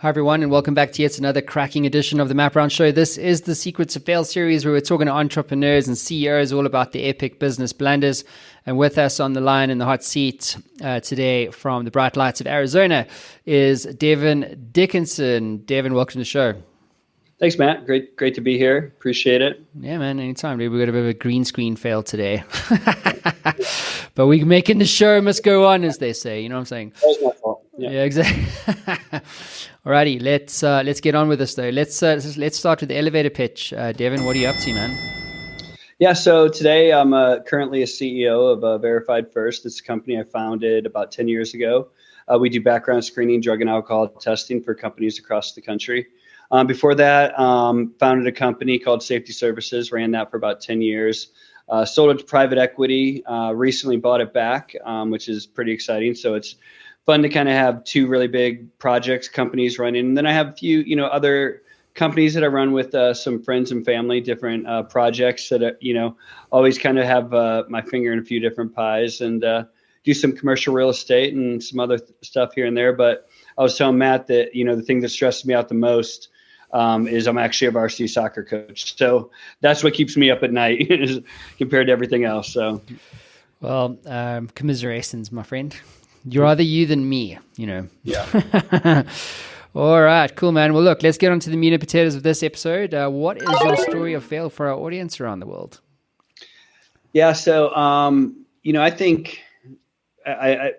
Hi, everyone, and welcome back to yet another cracking edition of the Map Round Show. This is the Secrets of Fail series where we're talking to entrepreneurs and CEOs all about the epic business blunders. And with us on the line in the hot seat today from the bright lights of Arizona is Devon Dickinson. Devon, welcome to the show. Thanks, Matt. Great to be here. Appreciate it. Yeah, man, anytime, dude. We got a bit of a green screen fail today. But we're making the show must go on, as they say. You know what I'm saying? That was my fault. Yeah, exactly. Alrighty, let's get on with this though. Let's start with the elevator pitch. Devon, what are you up to, man? Yeah, so today I'm currently a CEO of Verified First. It's a company I founded about 10 years ago. We do background screening, drug and alcohol testing for companies across the country. Before that, founded a company called Safety Services, ran that for about 10 years. Sold it to private equity, recently bought it back, which is pretty exciting. So it's fun to kind of have two really big companies running. And then I have a few, other companies that I run with some friends and family, different projects that, always kind of have my finger in a few different pies and do some commercial real estate and some other stuff here and there. But I was telling Matt that, the thing that stresses me out the most is I'm actually a varsity soccer coach. So that's what keeps me up at night compared to everything else. So, well, commiserations, my friend. You're rather you than me, Yeah. All right, cool, man. Well, look, let's get on to the meat and potatoes of this episode. What is your story of fail for our audience around the world? Yeah. So, I think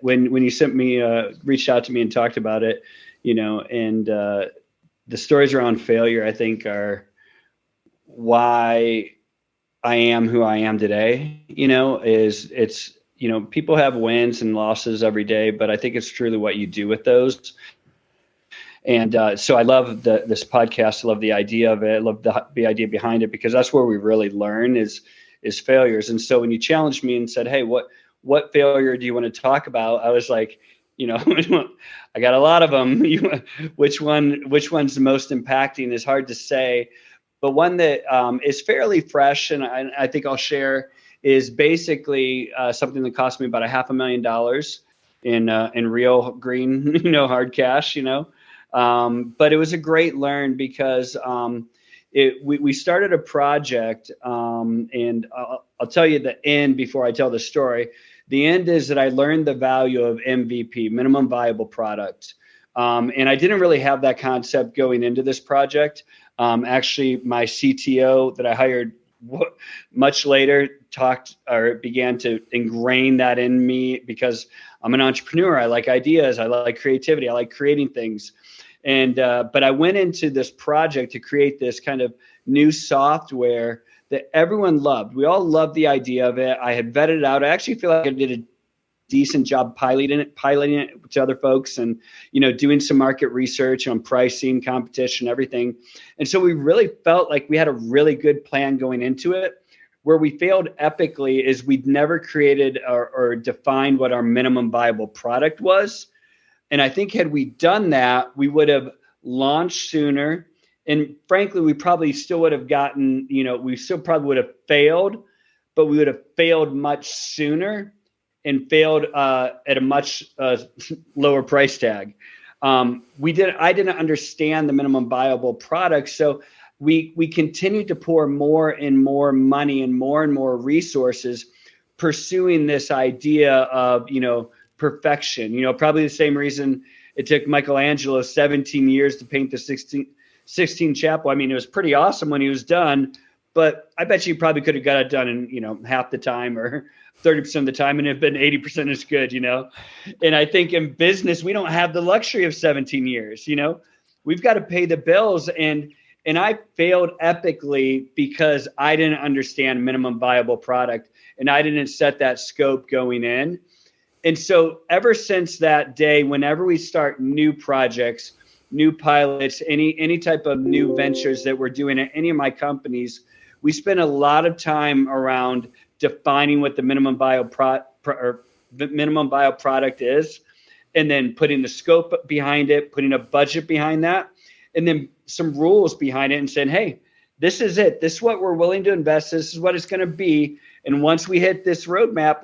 when you sent me, reached out to me and talked about it, and the stories around failure, I think, are why I am who I am today. People have wins and losses every day, but I think it's truly what you do with those. And so I love this podcast. I love the idea of it. I love the idea behind it, because that's where we really learn is failures. And so when you challenged me and said, hey, what failure do you want to talk about? I was like, I got a lot of them. Which one's the most impacting is hard to say, but one that is fairly fresh, and I think I'll share, is basically something that cost me about $500,000 in real green, hard cash, but it was a great learn because we started a project, and I'll tell you the end before I tell the story. The end is that I learned the value of MVP, minimum viable product. And I didn't really have that concept going into this project. Actually, my CTO that I hired much later began to ingrain that in me, because I'm an entrepreneur. I like ideas. I like creativity. I like creating things. And but I went into this project to create this kind of new software that everyone loved. We all loved the idea of it. I had vetted it out. I actually feel like I did a decent job piloting it to other folks and, doing some market research on pricing, competition, everything. And so we really felt like we had a really good plan going into it. Where we failed epically is we'd never created or defined what our minimum viable product was. And I think had we done that, we would have launched sooner. And frankly, we probably still would have gotten, we still probably would have failed, but we would have failed much sooner and failed at a much lower price tag. I didn't understand the minimum viable product. So we continued to pour more and more money and more resources pursuing this idea of, perfection. Probably the same reason it took Michelangelo 17 years to paint the Sistine Chapel. I mean, it was pretty awesome when he was done, but I bet you probably could have got it done in, half the time or 30% of the time, and it'd been 80% as good, And I think in business, we don't have the luxury of 17 years, We've got to pay the bills. And I failed epically because I didn't understand minimum viable product, and I didn't set that scope going in. And so ever since that day, whenever we start new projects, new pilots, any type of new ventures that we're doing at any of my companies, we spend a lot of time around defining what the minimum viable product is, and then putting the scope behind it, putting a budget behind that, and then some rules behind it, and saying, hey, this is it. This is what we're willing to invest. This is what it's going to be. And once we hit this roadmap,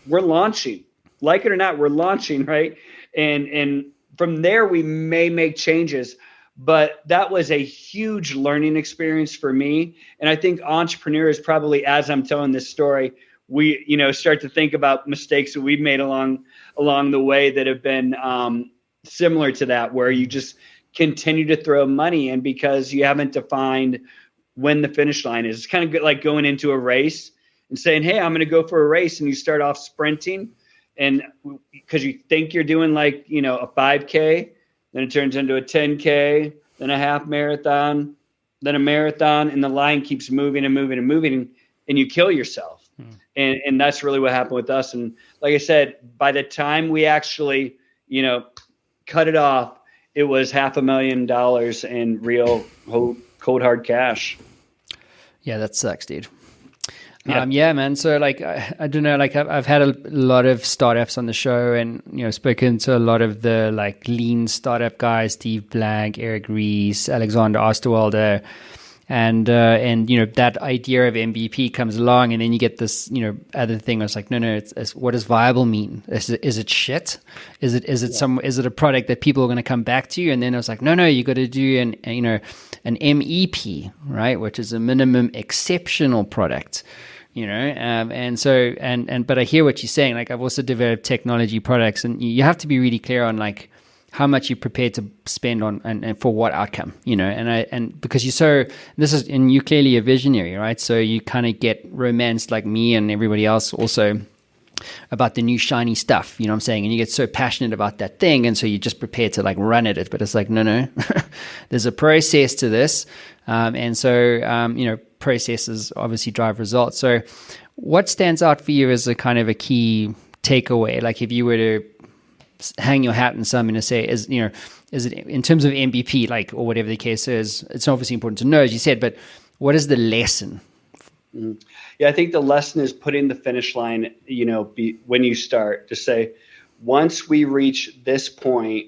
we're launching. Like it or not, we're launching, right? And from there, we may make changes. But that was a huge learning experience for me. And I think entrepreneurs probably, as I'm telling this story, we, start to think about mistakes that we've made along the way that have been similar to that, where you just continue to throw money in because you haven't defined when the finish line is. It's kind of good, like going into a race and saying, hey, I'm going to go for a race. And you start off sprinting, and because you think you're doing like, a 5K, then it turns into a 10K, then a half marathon, then a marathon, and the line keeps moving and moving and moving, and you kill yourself. And that's really what happened with us. And like I said, by the time we actually, cut it off, it was $500,000 in real cold hard cash. Yeah, that sucks, dude. Yeah. Man. So like, I don't know, like I've had a lot of startups on the show, and, spoken to a lot of the like lean startup guys, Steve Blank, Eric Ries, Alexander Osterwalder. And that idea of MVP comes along, and then you get this, other thing. It's like, no, it's what does viable mean? Is it shit? Is it a product that people are going to come back to? And then I was like, no, you got to do an MEP, right? Which is a minimum exceptional product. But I hear what you're saying. Like, I've also developed technology products, and you have to be really clear on like how much you're prepared to spend on and for what outcome, and because you're clearly a visionary, right? So you kind of get romanced like me and everybody else also about the new shiny stuff, you know what I'm saying? And you get so passionate about that thing, and so you're just prepared to like run at it. But it's like, no, there's a process to this. Processes obviously drive results. So what stands out for you as a kind of a key takeaway? Like if you were to hang your hat in something to say, is it in terms of MVP, like, or whatever the case is, it's obviously important to know, as you said, but what is the lesson? Yeah, I think the lesson is putting the finish line, when you start to say, once we reach this point,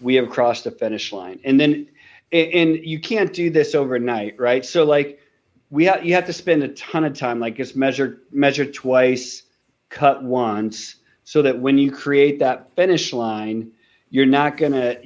we have crossed the finish line. And then, and you can't do this overnight, right? So like you have to spend a ton of time, like it's measure twice, cut once, so that when you create that finish line, you're not gonna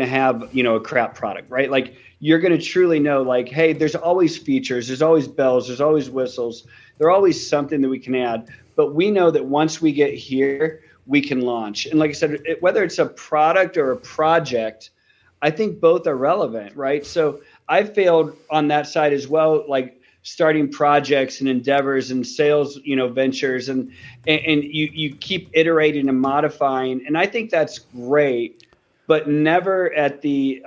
have, a crap product, right? Like you're gonna truly know, like, hey, there's always features, there's always bells, there's always whistles, there's always something that we can add. But we know that once we get here, we can launch. And like I said, whether it's a product or a project, I think both are relevant, right? So I failed on that side as well, like starting projects and endeavors and sales, ventures, and you keep iterating and modifying. And I think that's great, but never at the,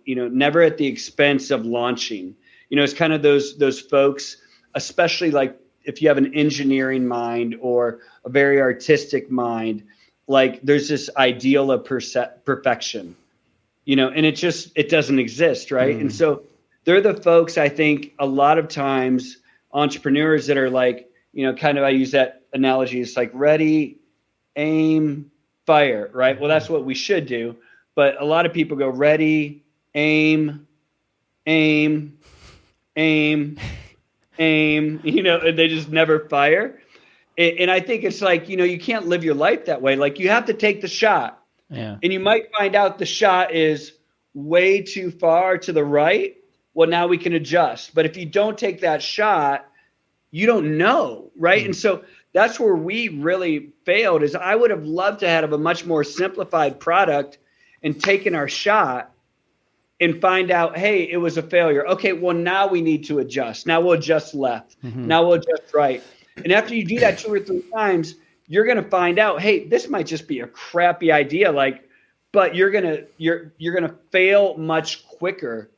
never at the expense of launching. It's kind of those folks, especially like if you have an engineering mind or a very artistic mind, like there's this ideal of perfection, and it doesn't exist, right? And so they're the folks, I think, a lot of times, entrepreneurs that are like, kind of, I use that analogy, it's like ready, aim, fire, right? Well, that's what we should do. But a lot of people go ready, aim, and they just never fire. And I think it's like, you can't live your life that way. Like you have to take the shot. Yeah. And you might find out the shot is way too far to the right. Well, now we can adjust. But if you don't take that shot, you don't know, right? And so that's where we really failed. Is I would have loved to have a much more simplified product and taken our shot and find out, hey, it was a failure. Okay, well, now we need to adjust. Now we'll adjust left. Now we'll adjust right. And after you do that 2 or 3 times, you're going to find out, hey, this might just be a crappy idea, but you're going to fail much quicker,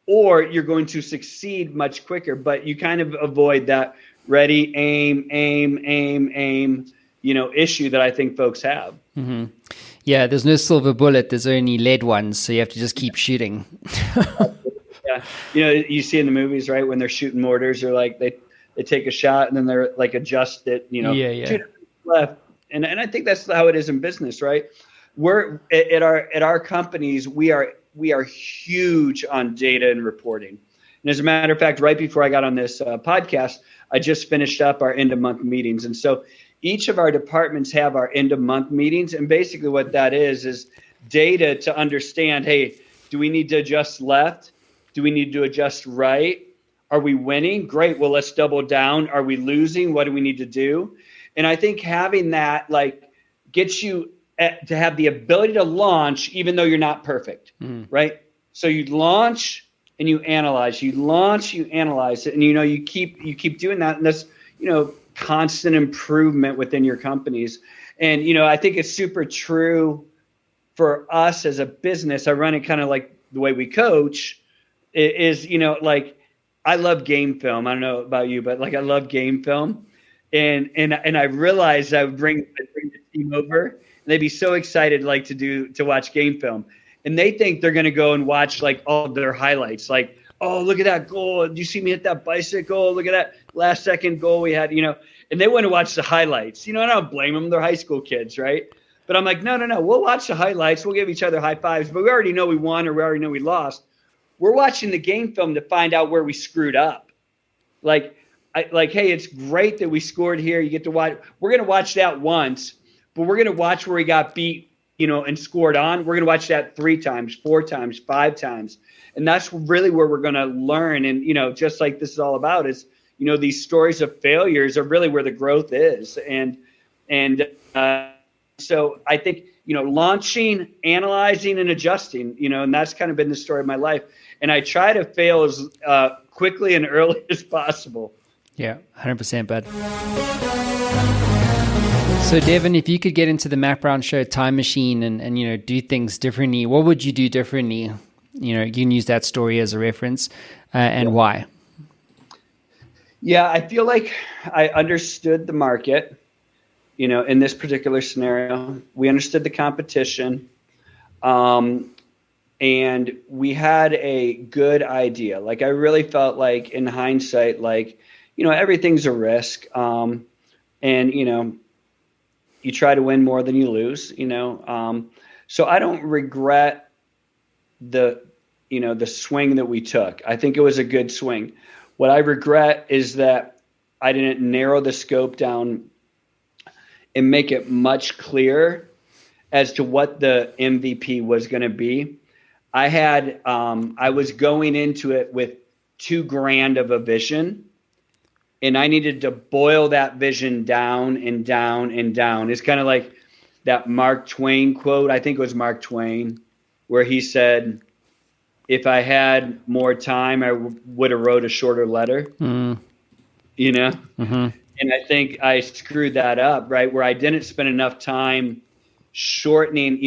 or you're going to succeed much quicker. But you kind of avoid that ready, aim, issue that I think folks have. Mm-hmm. Yeah, there's no silver bullet. There's only lead ones. So you have to just keep shooting. Yeah. You see in the movies, right, when they're shooting mortars, they're like, they take a shot and then they're like adjust it, shoot it left. And I think that's how it is in business, right? We're at our companies, we are huge on data and reporting. And as a matter of fact, right before I got on this podcast, I just finished up our end of month meetings. And so each of our departments have our end of month meetings. And basically what that is data to understand, hey, do we need to adjust left? Do we need to adjust right? Are we winning? Great. Well, let's double down. Are we losing? What do we need to do? And I think having that gets you to have the ability to launch, even though you're not perfect, right? So you launch and you analyze. You launch, you analyze it, and you keep doing that, and that's constant improvement within your companies. And I think it's super true for us as a business. I run it kind of like the way we coach. Is I love game film. I don't know about you, but I love game film, and I realized I would bring the team over, and they'd be so excited to watch game film, and they think they're going to go and watch all of their highlights, oh, look at that goal! Did you see me hit that bicycle? Look at that last second goal we had, and they want to watch the highlights, and I don't blame them. They're high school kids, right? But I'm like, no, we'll watch the highlights. We'll give each other high fives, but we already know we won or we already know we lost. We're watching the game film to find out where we screwed up. Hey, it's great that we scored here. You get to watch. We're going to watch that once, but we're going to watch where we got beat, and scored on. We're going to watch that 3 times, 4 times, 5 times. And that's really where we're going to learn. And, just like this is all about is, these stories of failures are really where the growth is. So I think, launching, analyzing, and adjusting, and that's kind of been the story of my life. And I try to fail as quickly and early as possible. Yeah, 100%, bud. So, Devon, if you could get into the Matt Brown Show time machine and do things differently, what would you do differently? You can use that story as a reference and why. Yeah, I feel like I understood the market. In this particular scenario, we understood the competition, and we had a good idea. I really felt like in hindsight, everything's a risk. And, you try to win more than you lose, so I don't regret the swing that we took. I think it was a good swing. What I regret is that I didn't narrow the scope down and make it much clearer as to what the MVP was going to be. I was going into it with too grand of a vision, and I needed to boil that vision down and down and down. It's kind of like that Mark Twain quote. I think it was Mark Twain, where he said, if I had more time, I would have wrote a shorter letter, Mm-hmm. And I think I screwed that up, right? Where I didn't spend enough time shortening,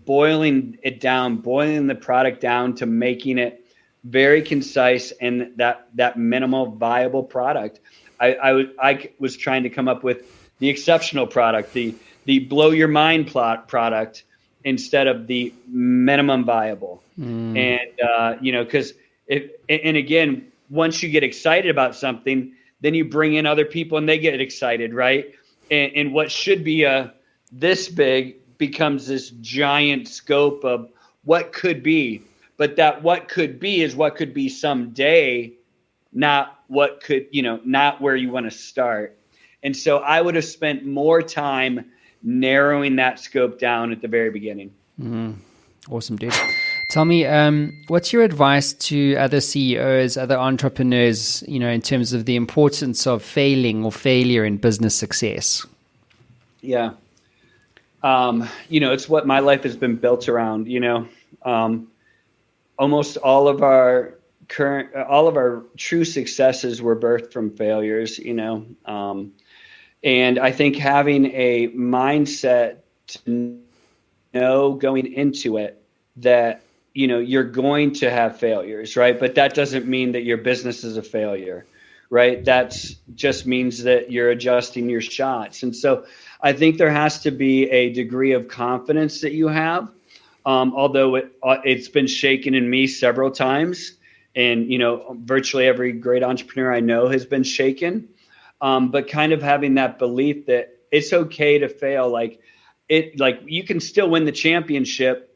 boiling it down, boiling the product down to making it very concise and that minimal viable product. I was trying to come up with the exceptional product, the blow your mind product instead of the minimum viable. And, because again, once you get excited about something, then you bring in other people and they get excited, right? And what should be this big becomes this giant scope of what could be. But that what could be is what could be someday, not what could, not where you want to start. And so I would have spent more time narrowing that scope down at the very beginning. Mm-hmm. Awesome, dude. Tell me, what's your advice to other CEOs, other entrepreneurs, in terms of the importance of failing or failure in business success? Yeah. It's what my life has been built around, almost all of our true successes were birthed from failures, and I think having a mindset to know going into it that, you're going to have failures, right? But that doesn't mean that your business is a failure, right? That's just means that you're adjusting your shots. And so I think there has to be a degree of confidence that you have, although it's been shaken in me several times. And, virtually every great entrepreneur I know has been shaken. But kind of having that belief that it's okay to fail. You can still win the championship,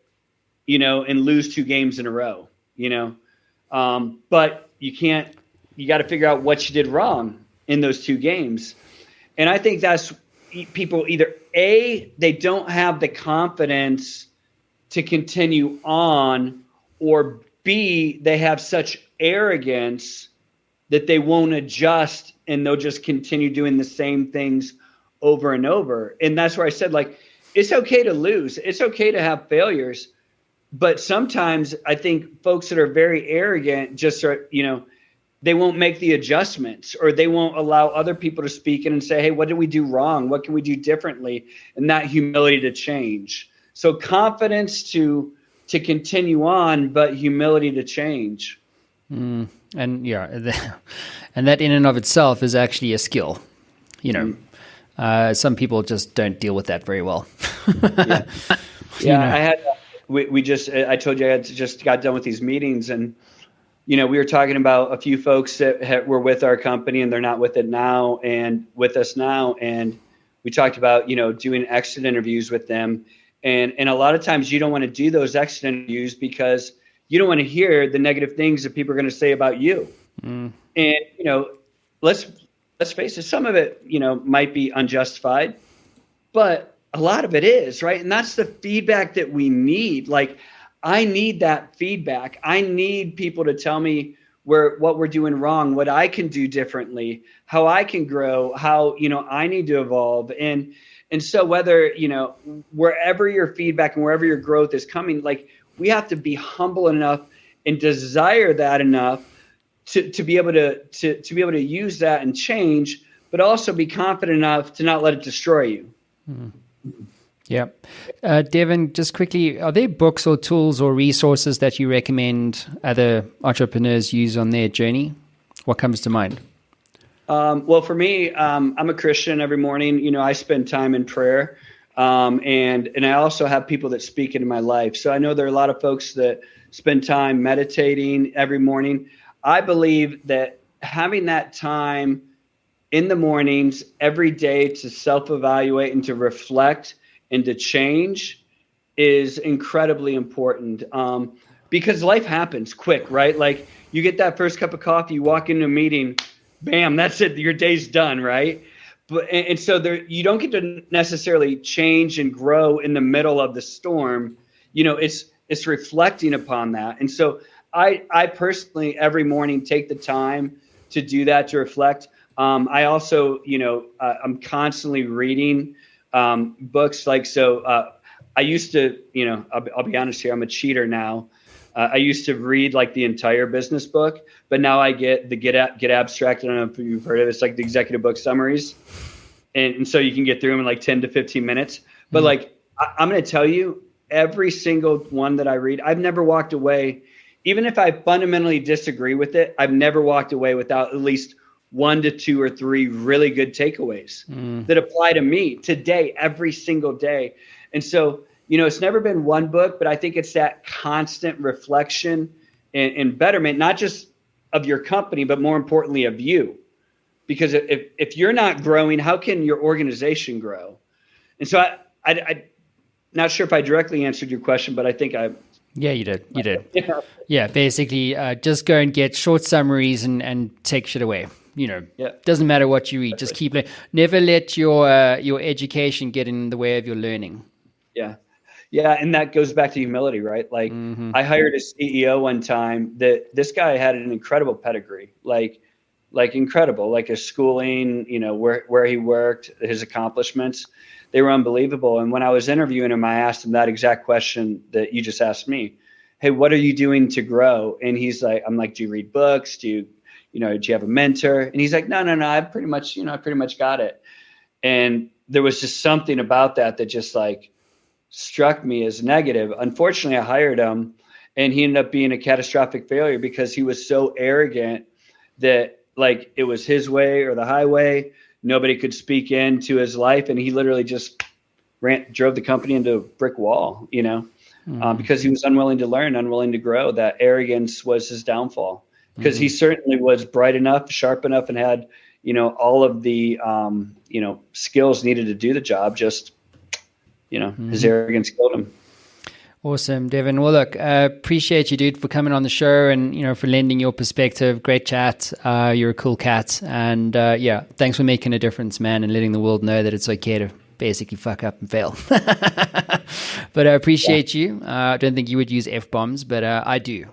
and lose 2 games in a row, but you got to figure out what you did wrong in those 2 games. And I think that's people either A, they don't have the confidence to continue on, or B, they have such arrogance that they won't adjust and they'll just continue doing the same things over and over. And that's where I said, like, it's okay to lose. It's okay to have failures. But sometimes I think folks that are very arrogant just are, they won't make the adjustments, or they won't allow other people to speak in and say, hey, what did we do wrong? What can we do differently? And that humility to change. So confidence to continue on, but humility to change. And and that in and of itself is actually a skill. Some people just don't deal with that very well. I had I told you I just got done with these meetings, and we were talking about a few folks that were with our company and they're not with it now and with us now, and we talked about doing exit interviews with them, and a lot of times you don't want to do those exit interviews because you don't want to hear the negative things that people are going to say about you. And let's face it, some of it might be unjustified, but a lot of it is, right? And that's the feedback that we need. Like, I need that feedback. I need people to tell me what we're doing wrong, what I can do differently, how I can grow, how I need to evolve. And so whether wherever your feedback and wherever your growth is coming, like, we have to be humble enough and desire that enough to be able to use that and change, but also be confident enough to not let it destroy you. Yeah. Devon, just quickly, are there books or tools or resources that you recommend other entrepreneurs use on their journey? What comes to mind? Well, for me, I'm a Christian. Every morning, I spend time in prayer. And I also have people that speak into my life. So I know there are a lot of folks that spend time meditating every morning. I believe that having that time in the mornings every day to self-evaluate and to reflect and to change is incredibly important, because life happens quick, right? Like, you get that first cup of coffee, you walk into a meeting, bam, that's it. Your day's done, right? And so you don't get to necessarily change and grow in the middle of the storm. It's reflecting upon that. And so I personally every morning take the time to do that, to reflect. I also, I'm constantly reading books. I used to, I'll be honest here, I'm a cheater now. I used to read like the entire business book, but now I get the get abstract. I don't know if you've heard of it. It's like the executive book summaries. And so you can get through them in like 10 to 15 minutes. But I'm going to tell you, every single one that I read, I've never walked away. Even if I fundamentally disagree with it, I've never walked away without at least 1 to 2 or 3 really good takeaways that apply to me today, every single day. And so, it's never been one book, but I think it's that constant reflection and betterment, not just of your company, but more importantly of you. Because if you're not growing, how can your organization grow? And so I'm not sure if I directly answered your question, but I think I. Yeah, you did. You did. Yeah, basically, just go and get short summaries and take shit away. Doesn't matter what you read. Just keep learning. Never let your education get in the way of your learning. Yeah, and that goes back to humility, right? Like, I hired a CEO one time that this guy had an incredible pedigree, like incredible, like his schooling, where he worked, his accomplishments, they were unbelievable. And when I was interviewing him, I asked him that exact question that you just asked me. Hey, what are you doing to grow? And he's like, I'm like, do you read books? Do you have a mentor? And he's like, no, I pretty much got it. And there was just something about that just like struck me as negative. Unfortunately, I hired him and he ended up being a catastrophic failure because he was so arrogant that like it was his way or the highway. Nobody could speak into his life. And he literally just drove the company into a brick wall, because he was unwilling to learn, unwilling to grow. That arrogance was his downfall, because he certainly was bright enough, sharp enough, and had, all of the, skills needed to do the job. Just, his arrogance killed him. Awesome, Devon. Well, look, appreciate you, dude, for coming on the show and, for lending your perspective. Great chat. You're a cool cat. And thanks for making a difference, man, and letting the world know that it's okay to basically fuck up and fail. But I appreciate you. I don't think you would use F-bombs, but I do.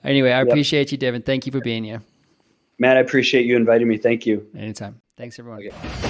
Anyway, I appreciate you, Devon. Thank you for being here. Matt, I appreciate you inviting me. Thank you. Anytime. Thanks, everyone. Okay.